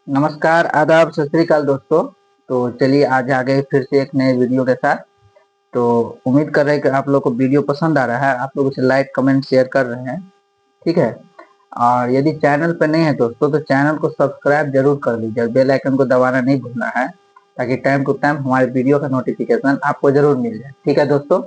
नमस्कार, आदाब, सत श्री अकाल दोस्तों। तो चलिए आज आ गए फिर से एक नए वीडियो के साथ। तो उम्मीद कर रहे हैं कि आप लोग को वीडियो पसंद आ रहा है, आप लोग उसे लाइक कमेंट शेयर कर रहे हैं। ठीक है। और यदि चैनल पर नहीं है दोस्तों तो चैनल को सब्सक्राइब जरूर कर लीजिए, बेल आइकन को दबाना नहीं भूलना है, ताकि टाइम टू टाइम हमारे वीडियो का नोटिफिकेशन आपको जरूर मिल जाए। ठीक है दोस्तों।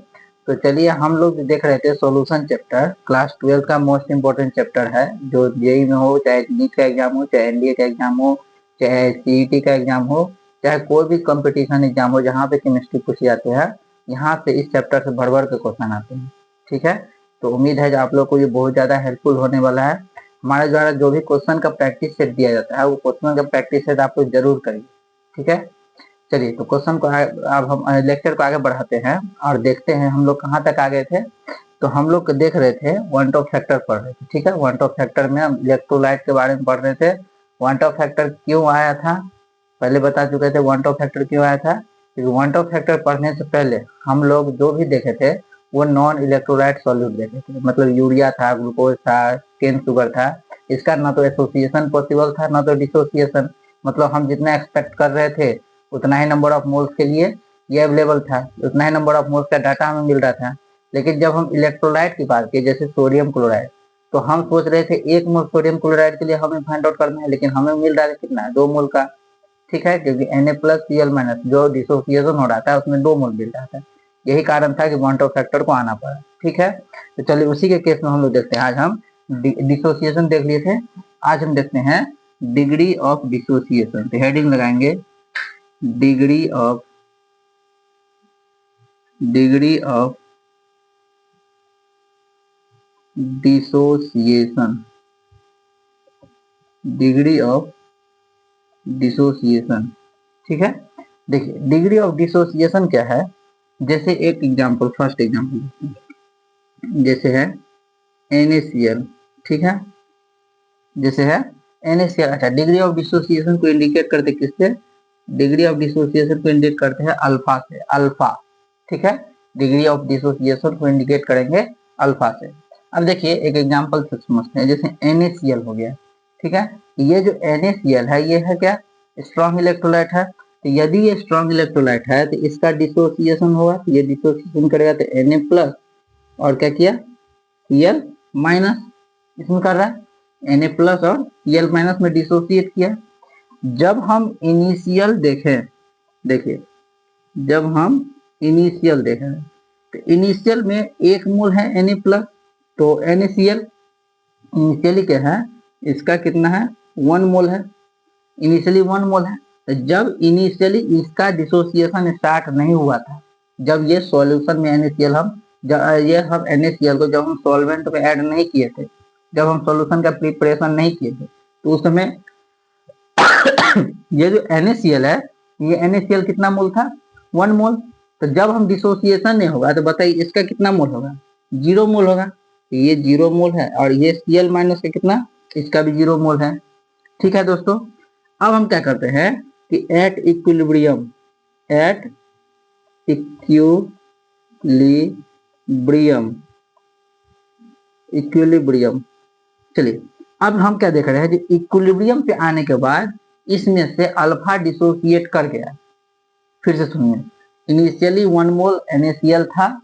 तो चलिए हम लोग देख रहे थे सॉल्यूशन चैप्टर, क्लास 12 का मोस्ट इंपोर्टेंट चैप्टर है, जो जेई में हो, चाहे नीट का एग्जाम हो, चाहे एनडीए का एग्जाम हो, चाहे सीईटी का एग्जाम हो, चाहे कोई भी कंपटीशन एग्जाम हो जहाँ पे केमिस्ट्री पूछी जाती है, यहाँ से इस चैप्टर से भर भर के क्वेश्चन आते हैं। ठीक है। तो उम्मीद है कि आप लोग को ये बहुत ज्यादा हेल्पफुल होने वाला है। हमारे द्वारा जो भी क्वेश्चन का प्रैक्टिस सेट दिया जाता है वो क्वेश्चन का प्रैक्टिस सेट आप लोग जरूर करिए। ठीक है। चलिए तो क्वेश्चन को अब हम लेक्चर को आगे बढ़ाते हैं और देखते हैं हम लोग कहाँ तक आ गए थे। तो हम लोग देख रहे थे वन टॉप फैक्टर पढ़ रहे थे। ठीक है। वन टॉप फैक्टर में हम इलेक्ट्रोलाइट के बारे में पढ़ रहे थे। वन टॉप फैक्टर क्यों आया था पहले बता चुके थे। वन टॉप फैक्टर क्यों आया था, क्योंकि वन टॉप फैक्टर पढ़ने से पहले हम लोग जो भी देखे थे वो नॉन इलेक्ट्रोलाइट सॉल्यूट देखे थे। मतलब यूरिया था, ग्लूकोज था, केन शुगर था। इसका ना तो एसोसिएशन पॉसिबल था ना तो डिसोसिएशन। मतलब हम जितना एक्सपेक्ट कर रहे थे उतना ही नंबर ऑफ मोल्स के लिए ये अवेलेबल था, उतना ही नंबर ऑफ मोल्स का डाटा हमें मिल रहा था। लेकिन जब हम इलेक्ट्रोलाइट की बात की, जैसे सोडियम क्लोराइड, तो हम सोच रहे थे 1 मोल सोडियम क्लोराइड के लिए हमें फाइंड आउट करना है, लेकिन हमें मिल रहा है कितना, 2 मोल का। ठीक है। क्योंकि Na+Cl- जो डिसोसिएशन हो रहा था उसमें 2 मोल मिल रहा था। यही कारण था कि वन टॉप फैक्टर को आना पड़ा। ठीक है। तो चलिए उसी के केस में हम लोग देखते हैं। आज हम डिसोसिएशन देख लिए थे, आज हम देखते हैं डिग्री ऑफ डिसोसिएशन। तो हेडिंग लगाएंगे degree of dissociation. Degree of dissociation. ठीक है। देखिए डिग्री ऑफ डिसोसिएशन क्या है। जैसे एक एग्जांपल, फर्स्ट एग्जांपल जैसे है NaCl। ठीक है। जैसे है NaCl। अच्छा, डिग्री ऑफ डिसोसिएशन को इंडिकेट करते किससे, डिग्री ऑफ डिसोसिएशन को इंडिकेट करते हैं अल्फा से, अल्फा। ठीक है। डिग्री ऑफ डिसोसिएशन को इंडिकेट करेंगे अल्फा से। अब देखिए एक एग्जांपल से समझते हैं, जैसे NaCl हो गया। ठीक है। ये जो NaCl है ये है क्या, स्ट्रॉन्ग इलेक्ट्रोलाइट है। तो यदि ये स्ट्रॉन्ग इलेक्ट्रोलाइट है तो इसका डिसोसिएशन होगा, तो ये डिसोसिएशन करेगा तो Na+ और क्या किया, Cl-, इसमें कर रहा है Na+ और Cl- में डिसोसिएट किया। जब हम इनिशियल देखें, देखिए जब हम इनिशियल देखें तो इनिशियल में 1 मोल है Na+, तो NaCl इनिशियली क्या है, इसका कितना है, 1 मोल है। इनिशियली 1 मोल है। तो जब इनिशियली इसका डिसोसिएशन स्टार्ट नहीं हुआ था, जब ये सॉल्यूशन में NaCl हम NaCl को जब हम सॉल्वेंट में ऐड नहीं किए थे, जब हम सॉल्यूशन का प्रिपरेशन नहीं किए थे, तो उस समय ये जो NaCl है, ये NaCl कितना मोल था, 1 मोल। तो जब हम डिसोसिएशन नहीं होगा तो बताइए इसका कितना मोल होगा, 0 मोल होगा। तो ये 0 मोल है और ये Cl- का कितना, इसका भी 0 मोल है। ठीक है दोस्तों। अब हम क्या करते हैं कि at equilibrium, at equilibrium, equilibrium. चलिए अब हम क्या देख रहे हैं, जो इक्विलिब्रियम पे आने के बाद इसमें से अल्फा डिसोसिएट कर गया। फिर से सुनिए, इनिशियली 1 मोल NaCl था,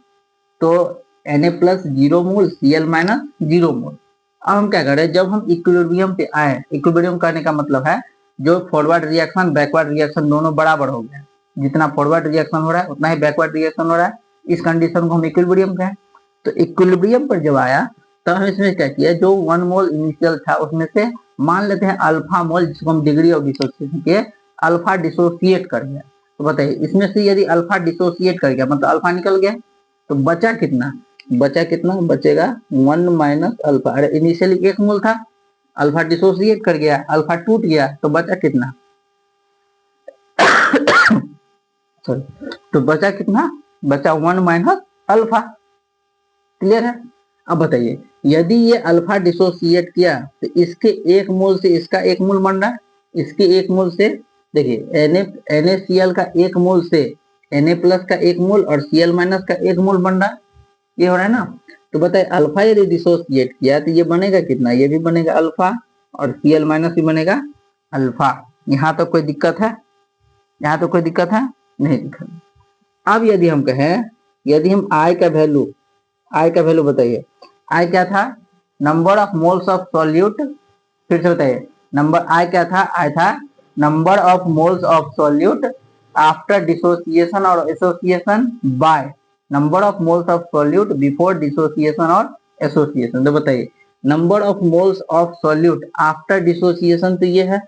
तो Na+ 0 मोल, Cl- 0 मोल। अब हम क्या करें, जब हम इक्विलिब्रियम पे आए, इक्विलिब्रियम करने का मतलब है जो फॉरवर्ड रिएक्शन बैकवर्ड रिएक्शन दोनों बराबर हो गए, जितना फॉरवर्ड रिएक्शन हो रहा है उतना ही बैकवर्ड रिएक्शन हो रहा है, इस कंडीशन को हम इक्विलिब्रियम कहें। तो इक्विलिब्रियम पर जब आया तो हम इसमें क्या किया, जो 1 मोल इनिशियल था उसमें से मान लेते हैं अल्फा मोल, जिसको हम डिग्री ऑफ डिसोसिएशन के अल्फा डिसोसिएट कर गया। तो बताइए इसमें से यदि अल्फा डिसोसिएट कर गया मतलब अल्फा निकल गया, तो बचा कितना, बचेगा 1 - अल्फा। अरे इनिशियली 1 मोल था, अल्फा डिसोसिएट कर गया, अल्फा टूट गया, तो बचा कितना सॉरी, तो बचा कितना, बचा 1 - अल्फा। क्लियर है। अब बताइए यदि ये अल्फा डिसोसिएट किया तो इसके 1 मोल से इसका 1 मोल बन रहा है, इसके 1 मोल से, देखिए NaCl का 1 मोल से Na+ का 1 मोल और Cl- का 1 मोल बन रहा है, ये हो रहा है ना। तो बताइए अल्फा यदि डिसोसिएट किया तो ये बनेगा कितना, ये भी बनेगा अल्फा और Cl- भी बनेगा अल्फा। यहाँ तो कोई दिक्कत है? यहाँ तो कोई दिक्कत है? नहीं दिक्कत। अब यदि हम कहें, यदि हम आई का वैल्यू बताइए, आई क्या था? Number of moles of solute. फिर से बताइए, नंबर आई क्या था? आई था number of moles of solute after dissociation और association by number of moles of solute before dissociation और एसोसिएशन। तो बताइए, number of moles of solute after dissociation तो ये है,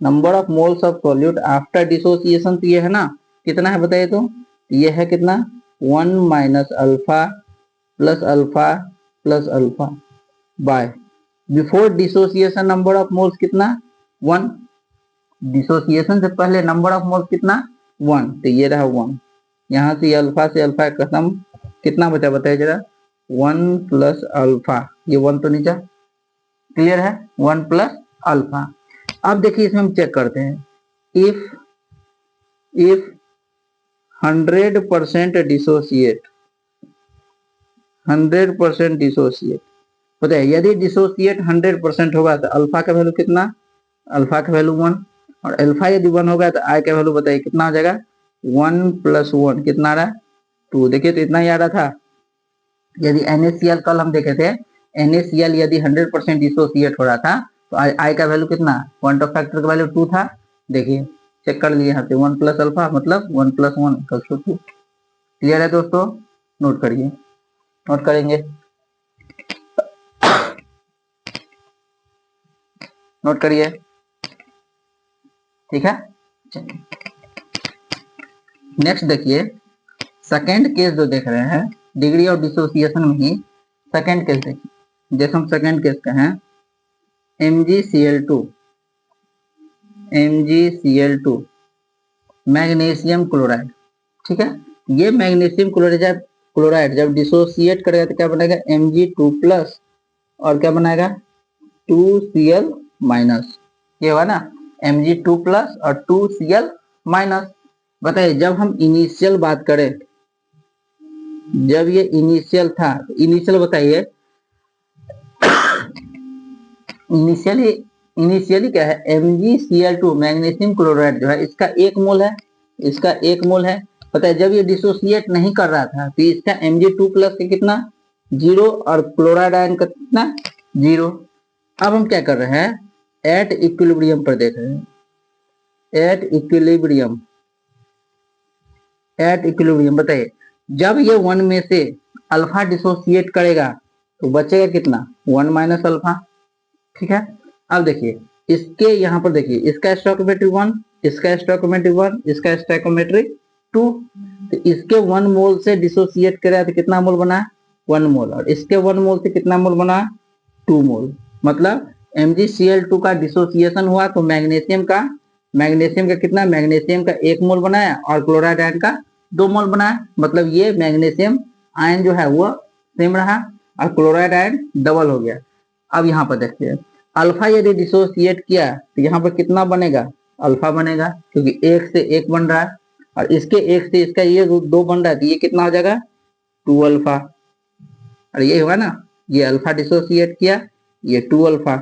number of moles of solute after dissociation तो ये है ना, कितना है बताइए? तो ये है कितना? 1 minus alpha plus alpha plus alpha by before dissociation number of moles कितना? 1। डिसोसिएशन से पहले नंबर ऑफ मोल्स कितना? 1। तो ये रहा 1। यहाँ से अल्फा खत्म, कितना बचा बताइए जरा? 1 प्लस अल्फा, ये 1 तो नीचे क्लियर है, 1 प्लस अल्फा। अब देखिए इसमें हम चेक करते हैं, इफ 100% डिसोसिएट, 100% डिसोसिएट, बताइए यदि डिसोसिएट 100% होगा तो अल्फा का वैल्यू कितना? अल्फा का वैल्यू 1, और अल्फा यदि 1 होगा तो आई का वैल्यू बताइए कितना हो जाएगा? 1 प्लस 1 कितना आ रहा है? 2। देखिए तो इतना ही आ रहा था। यदि NaCl कल हम देखे थे, NaCl यदि 100% डिसोसिएट हो रहा था तो आई का वैल्यू कितना? पॉइंट ऑफ फैक्टर का वैल्यू 2 था। देखिए चेक कर लिए यहाँ पे, 1 प्लस अल्फा मतलब 1 प्लस 1 इक्वल्स टू 2। क्लियर है दोस्तों? नोट करिए, नोट करेंगे, नोट करिए, ठीक है। चलिए नेक्स्ट देखिए, सेकेंड केस जो देख रहे हैं डिग्री ऑफ डिसोसिएशन में ही, सेकेंड केस देखिए। जैसे हम सेकेंड केस का है MgCl2 मैग्नीशियम क्लोराइड, ठीक है। ये मैग्नीशियम क्लोराइड जब डिसोसिएट करेगा तो क्या बनाएगा? Mg2 प्लस और क्या बनाएगा? 2Cl minus. ये हुआ ना, Mg2 प्लस और 2Cl माइनस। बताइए जब हम इनिशियल बात करें, जब ये इनिशियल था, इनिशियल बताइए, इनिशियली क्या है? MgCl2 मैग्नीशियम क्लोराइड जो है इसका 1 मोल है, इसका 1 मोल है। पता है जब ये डिसोसिएट नहीं कर रहा था तो इसका Mg2 प्लस का कितना? 0 और क्लोराइड आयन का कितना? 0। अब हम क्या कर रहे हैं? एट इक्विलिब्रियम पर देख रहे हैं, एट इक्विलिब्रियम बताइए जब ये 1 में से अल्फा डिसोसिएट करेगा तो बचेगा कितना? 1 माइनस अल्फा, ठीक है। अब देखिए इसके यहाँ पर देखिए, इसका स्टोइकियोमेट्रिक 1, इसका स्टोइकियोमेट्रिक 1, इसका स्टोइकियोमेट्रिक 2। तो इसके 1 मोल से डिसोसिएट करा तो कितना मोल बना? 1 मोल, और इसके 1 मोल से कितना मोल बना? 2 मोल। मतलब MgCl2 का डिसोसिएशन हुआ तो मैग्नीशियम का कितना? मैग्नीशियम का 1 मोल बनाया और क्लोराइड आयन का 2 मोल बनाया। मतलब ये मैग्नीशियम आयन जो है वो सेम रहा और क्लोराइड आयन डबल हो गया। अब यहाँ पर देखते हैं, अल्फा यदि डिसोसिएट किया तो यहाँ पर कितना बनेगा? अल्फा बनेगा, क्योंकि 1 से 1 बन रहा है और इसके 1 से इसका ये 2 बन रहा है तो ये कितना हो जाएगा? 2 अल्फा। और ये होगा ना, ये अल्फा डिसोसिएट किया, ये 2 अल्फा।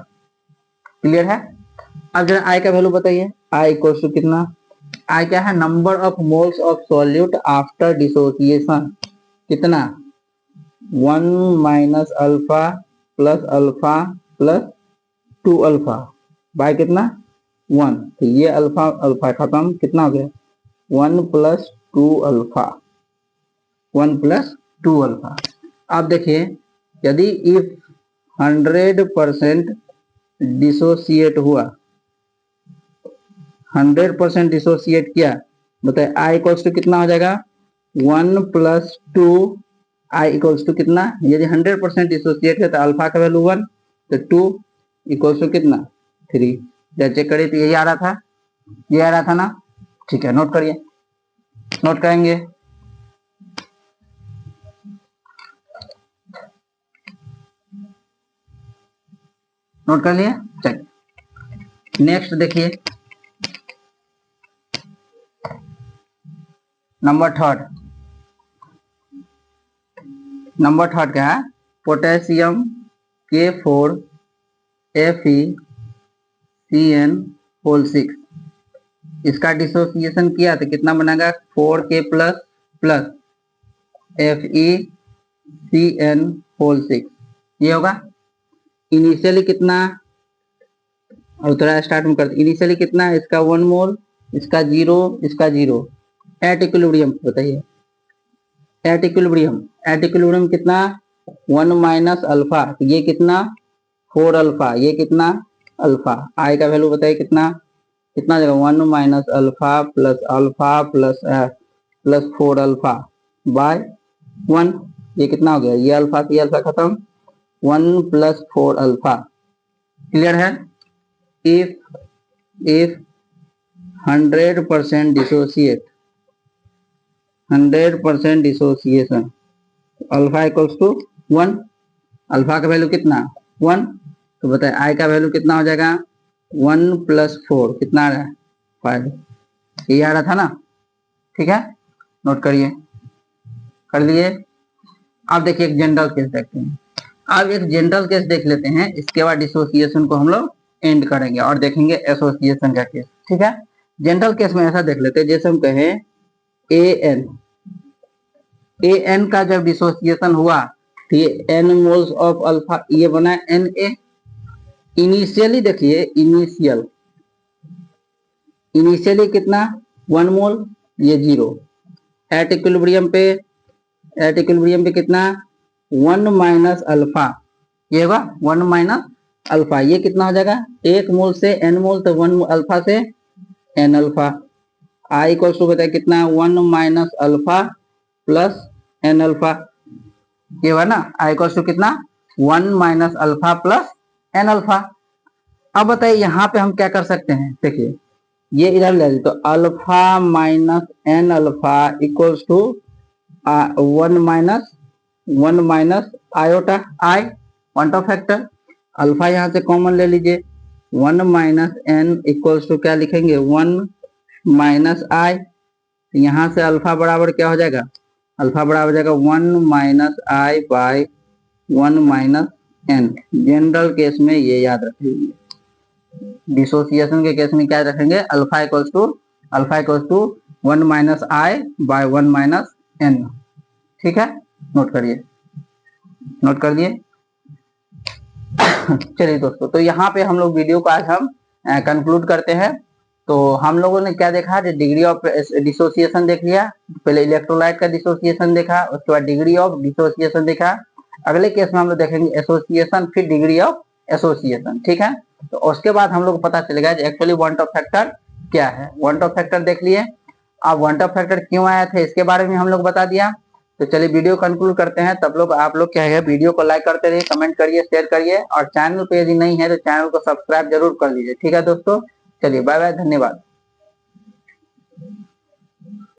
क्लियर है? अब जरा आई का वैल्यू बताइए, आई इक्वल्स टू कितना? आई क्या है? Number of moles of solute after dissociation, कितना? 1 minus alpha plus 2 alpha by कितना? 1। तो ये अल्फा खत्म, कितना हो गया? 1 प्लस 2 अल्फा, 1 प्लस 2 अल्फा। अब देखिए यदि इफ 100% डिसोसिएट हुआ, 100% डिसोसिएट किया, बताए आई इक्वल्स टू कितना हो जाएगा? 1 प्लस 2 आई इक्वल्स टू कितना? यदि 100% डिसोसिएट है तो अल्फा का वैल्यू 1 तो 2 इक्वल्स टू कितना? 3। जब चेक करिए तो यही आ रहा था, ये आ रहा था ना, ठीक है। नोट करिए, नोट करेंगे, नोट कर लिए। चलिए नेक्स्ट देखिए, नंबर थर्ड क्या है? पोटेशियम K4 FeCN6 इसका डिसोसिएशन किया तो कितना बनेगा 4k प्लस प्लस FeCN6 ये होगा। इनिशियली कितना, और थोड़ा स्टार्ट में करते, इनिशियली कितना है इसका 1 मोल, इसका 0, इसका 0। एट इक्विलिब्रियम बताइए, एट इक्विलिब्रियम कितना 1 माइनस अल्फा, तो ये कितना 4 अल्फा, ये कितना अल्फा। आई का वैल्यू बताइए कितना, कितना जगह 1 minus alpha plus 4 alpha by 1, ये कितना हो गया, ये अल्फा से अल्फा खत्म, 1 प्लस 4 अल्फा। क्लियर है। If 100% dissociate, 100% dissociation, alpha equals to 1, alpha का वैल्यू कितना 1, तो बताए आई का वैल्यू कितना हो जाएगा 1 प्लस 4 कितना आ रहा है 5, ये आ रहा था ना। ठीक है, नोट करिए, कर लिए। अब देखिए एक जनरल केस देखते हैं, अब एक जनरल केस देख लेते हैं, इसके बाद डिसोसिएशन को हम लोग एंड करेंगे और देखेंगे एसोसिएशन का केस। ठीक है, जनरल केस में ऐसा देख लेते हैं, जैसे हम कहें एन का जब डिसोसिएशन हुआ तो ये एन मोल्स ऑफ अल्फा, ये बना एन ए। इनिशियली देखिए, इनिशियली कितना 1 मोल, ये 0। एट इक्विलिब्रियम पे कितना 1 माइनस अल्फा, ये होगा 1 माइनस अल्फा, ये कितना हो जाएगा 1 मोल से n मोल, तो 1 अल्फा से n alpha. I equals to बताए कितना 1 minus alpha plus n alpha, ये हुआ ना। आई इक्वल्स टू कितना 1 minus alpha plus n alpha. अब बताइए यहाँ पे हम क्या कर सकते हैं, देखिए ये इधर ले लीजिए, तो alpha minus n alpha equals to 1 minus iota I, point of factor. Alpha यहाँ से कॉमन ले लीजिए, 1 माइनस n इक्वल्स टू क्या लिखेंगे 1 माइनस आई, यहाँ से अल्फा बराबर क्या हो जाएगा, अल्फा बराबर हो जाएगा 1 minus I by 1 minus n। General case में ये याद रखेंगे, डिसोसिएशन के केस में क्या रखेंगे, alpha equals to 1 minus I by 1 minus n। ठीक है, नोट करिए, नोट कर दिए। चलिए दोस्तों, तो यहाँ पे हम लोग वीडियो को आज हम कंक्लूड करते हैं। तो हम लोगों ने क्या देखा, डिग्री ऑफ डिसोसिएशन देख लिया, पहले इलेक्ट्रोलाइट का डिसोसिएशन देखा, उसके बाद डिग्री ऑफ डिसोसिएशन देखा। अगले केस में हम लोग देखेंगे एसोसिएशन, फिर डिग्री ऑफ एसोसिएशन। ठीक है, तो उसके बाद हम लोग को पता चलेगा एक्चुअली वांट ऑफ फैक्टर क्या है। वांट ऑफ फैक्टर देख लिए, अब वांट ऑफ फैक्टर क्यों आया था इसके बारे में हम लोग बता दिया। तो चलिए वीडियो कंक्लूड करते हैं, तब लोग आप लोग क्या है वीडियो को लाइक करते रहिए, कमेंट करिए, शेयर करिए, और चैनल पे यदि नहीं है तो चैनल को सब्सक्राइब जरूर कर लीजिए। ठीक है दोस्तों, चलिए बाय बाय, धन्यवाद।